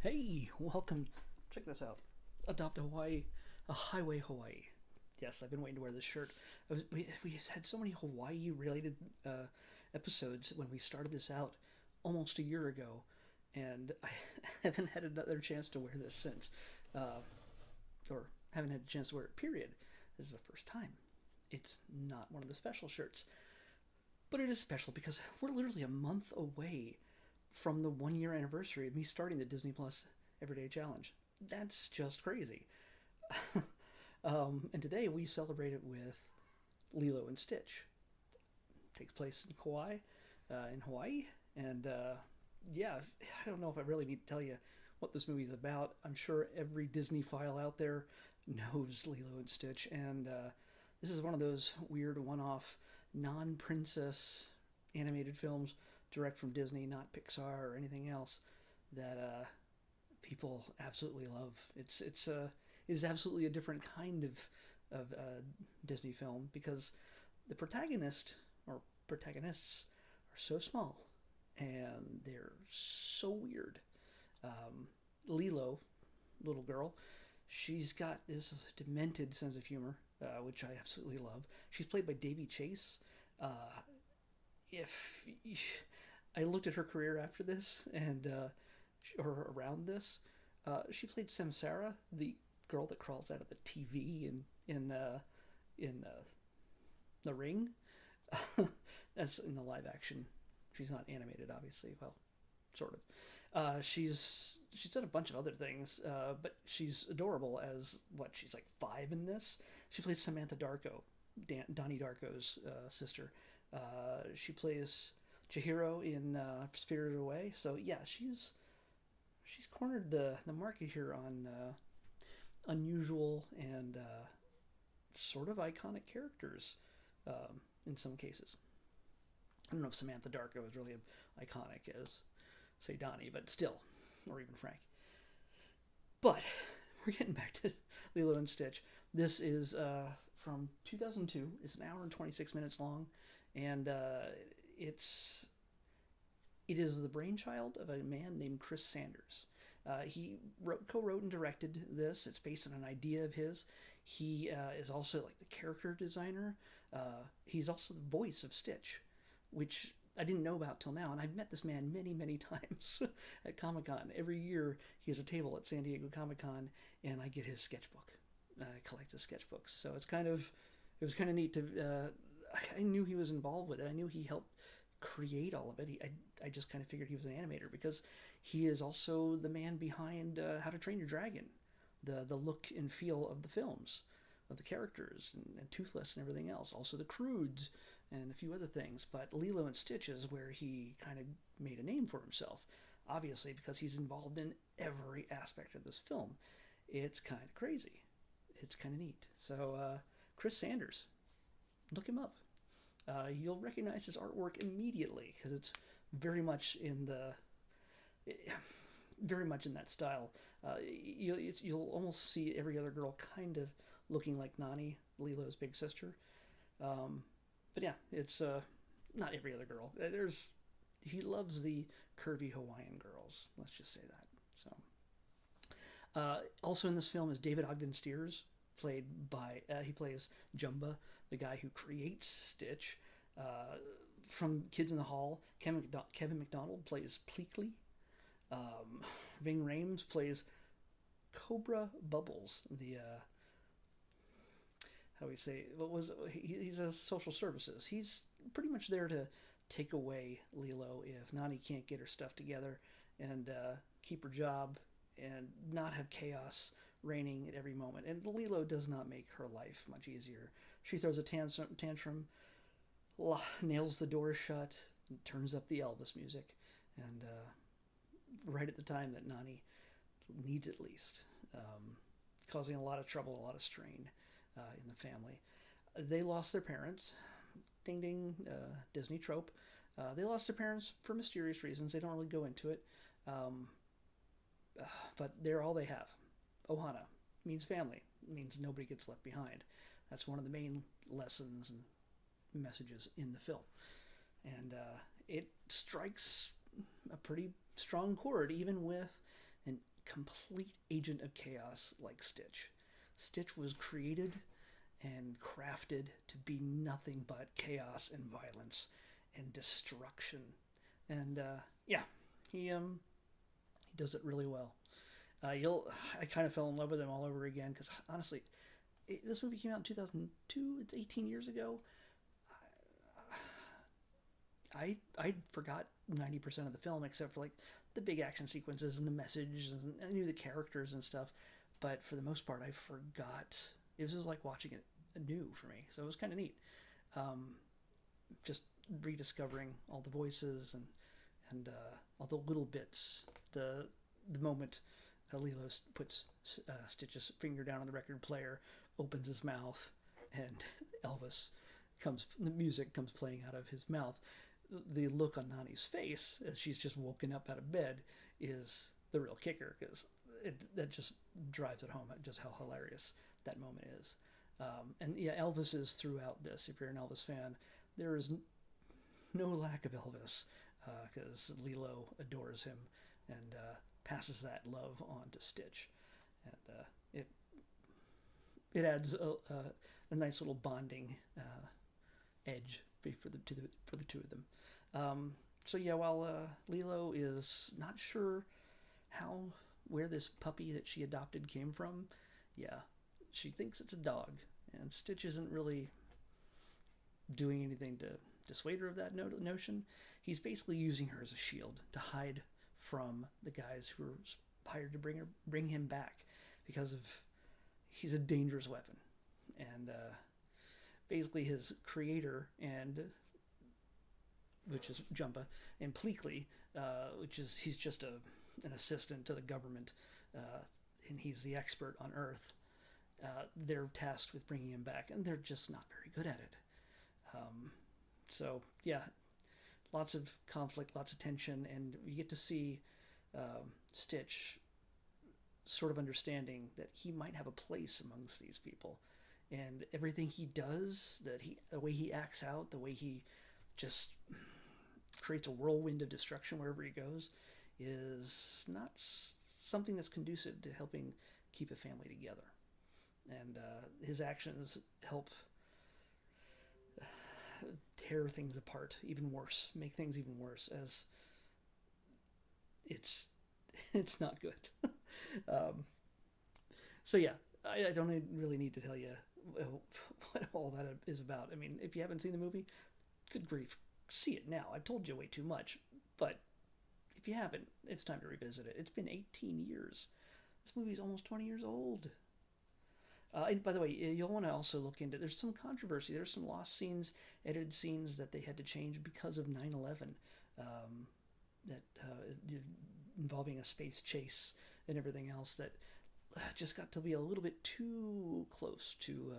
Hey, welcome. Check this out. Adopt Hawaii, a highway Hawaii. Yes, I've been waiting to wear this shirt. We had so many Hawaii related episodes when we started this out almost a year ago, and I haven't had another chance to wear this since. Uh, or haven't had a chance to wear it, period. This is the first time. It's not one of the special shirts, but it is special because we're literally a month away from the 1 year anniversary of me starting the Disney Plus Everyday Challenge. That's just crazy. And today we celebrate it with Lilo and Stitch. It takes place in Kauai, in Hawaii, and yeah, I don't know if I really need to tell you what this movie is about. I'm sure every Disney file out there knows Lilo and Stitch, and this is one of those weird one-off non-princess animated films direct from Disney, not Pixar or anything else, that people absolutely love. It is absolutely a different kind of Disney film because the protagonist or protagonists are so small and they're so weird. Lilo, little girl, she's got this demented sense of humor, which I absolutely love. She's played by Davy Chase. If I looked at her career after this and or around this, she played Samsara, the girl that crawls out of the TV in The Ring. That's in the live action. She's not animated, obviously. Well, sort of. She's done a bunch of other things, but she's adorable as what? She's like 5 in this. She plays Samantha Darko, Donnie Darko's sister. She plays Chihiro in Spirited Away. So yeah, she's cornered the market here on unusual and sort of iconic characters in some cases. I don't know if Samantha Darko is really iconic as, say, Donnie, but still, or even Frank. But we're getting back to Lilo and Stitch. This is from 2002. It's an hour and 26 minutes long, and it's it is the brainchild of a man named Chris Sanders. He co-wrote and directed this. It's based on an idea of his. He is also like the character designer. He's also the voice of Stitch, which I didn't know about till now. And I've met this man many, many times at Comic Con. Every year he has a table at San Diego Comic Con, and I get his sketchbook. I collect his sketchbooks, so it was kind of neat to. I knew he was involved with it. I knew he helped create all of it. I just kind of figured he was an animator because he is also the man behind How to Train Your Dragon, the look and feel of the films, of the characters, and Toothless and everything else. Also the Croods and a few other things. But Lilo and Stitch is where he kind of made a name for himself, obviously because he's involved in every aspect of this film. It's kind of crazy. It's kind of neat. So Chris Sanders, look him up. You'll recognize his artwork immediately because it's very much in the very much in that style. You'll almost see every other girl kind of looking like Nani, Lilo's big sister. But yeah, it's not every other girl. There's he loves the curvy Hawaiian girls. Let's just say that. Also in this film is David Ogden Stiers, played by he plays Jumba, the guy who creates Stitch. From Kids in the Hall, Kevin McDonald plays Pleakley. Ving Rhames plays Cobra Bubbles, the how do we say? He's a social services. He's pretty much there to take away Lilo if Nani can't get her stuff together and keep her job and not have chaos reigning at every moment. And Lilo does not make her life much easier. She throws a tantrum, nails the door shut, and turns up the Elvis music, and right at the time that Nani needs it least, causing a lot of trouble, a lot of strain in the family. They lost their parents. Ding ding, Disney trope. They lost their parents for mysterious reasons. They don't really go into it. But they're all they have. Ohana means family. It means nobody gets left behind. That's one of the main lessons and messages in the film. And it strikes a pretty strong chord, even with an complete agent of chaos like Stitch. Stitch was created and crafted to be nothing but chaos and violence and destruction. And yeah, he does it really well. I kind of fell in love with him all over again because honestly, this movie came out in 2002. It's 18 years ago. I forgot 90% of the film except for like the big action sequences and the message, and I knew the characters and stuff, but for the most part I forgot. It was just like watching it anew for me, so it was kind of neat. Just rediscovering all the voices and all the little bits. The moment Lilo puts Stitch's finger down on the record player, opens his mouth, and the music comes playing out of his mouth. The look on Nani's face as she's just woken up out of bed is the real kicker, because that just drives it home just how hilarious that moment is. And yeah, Elvis is throughout this. If you're an Elvis fan, there is no lack of Elvis, because Lilo adores him and passes that love on to Stitch, and it adds a nice little bonding edge for the two of them. So yeah, while Lilo is not sure where this puppy that she adopted came from, yeah, she thinks it's a dog, and Stitch isn't really doing anything to dissuade her of that notion. He's basically using her as a shield to hide from the guys who are hired to bring him back, because he's a dangerous weapon, and basically his creator, which is Jumba, and Pleakley, he's just an assistant to the government, and he's the expert on Earth. They're tasked with bringing him back, and they're just not very good at it. So yeah, lots of conflict, lots of tension, and you get to see Stitch sort of understanding that he might have a place amongst these people, and everything he does, the way he acts out, the way he just creates a whirlwind of destruction wherever he goes, is not something that's conducive to helping keep a family together. And his actions help tear things apart even worse, make things even worse, as it's not good. So yeah, I don't really need to tell you what all that is about. I mean, if you haven't seen the movie, good grief, see it now. I've told you way too much, but if you haven't, it's time to revisit it. It's been 18 years. This movie's almost 20 years old. And by the way, you'll want to also look into, there's some controversy. There's some lost scenes, edited scenes that they had to change because of 9/11, involving a space chase and everything else, that just got to be a little bit too close to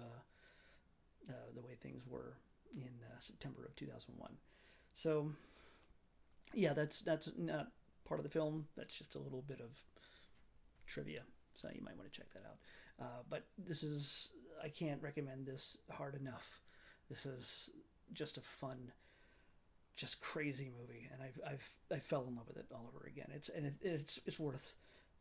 the way things were in September of 2001. So yeah, that's not part of the film. That's just a little bit of trivia, so you might want to check that out. But I can't recommend this hard enough. This is just a fun, just crazy movie, and I fell in love with it all over again. It's worth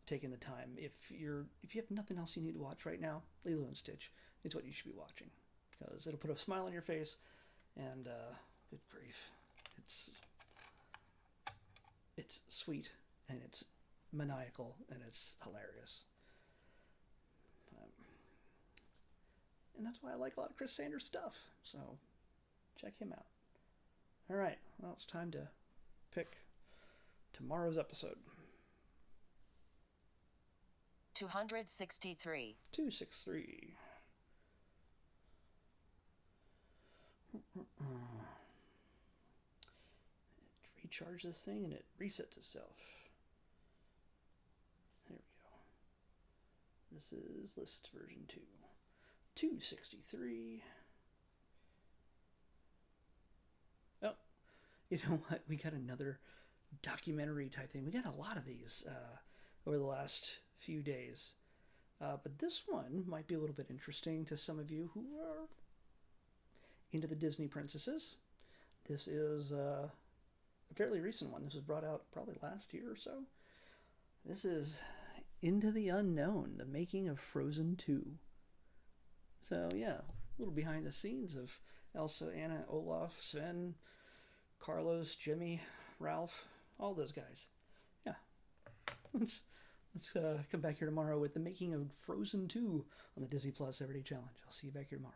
taking the time. If you have nothing else you need to watch right now, Lilo and Stitch, it's what you should be watching, because it'll put a smile on your face, and good grief, it's sweet, and it's maniacal, and it's hilarious. And that's why I like a lot of Chris Sanders stuff. So check him out. All right. Well, it's time to pick tomorrow's episode. 263. 263. It recharges this thing and it resets itself. There we go. This is list version 2. 263. Oh, you know what? We got another documentary type thing. We got a lot of these over the last few days. But this one might be a little bit interesting to some of you who are into the Disney princesses. This is a fairly recent one. This was brought out probably last year or so. This is Into the Unknown, the making of Frozen 2. So, yeah, a little behind the scenes of Elsa, Anna, Olaf, Sven, Carlos, Jimmy, Ralph, all those guys. Yeah, let's come back here tomorrow with the making of Frozen 2 on the Disney Plus Everyday Challenge. I'll see you back here tomorrow.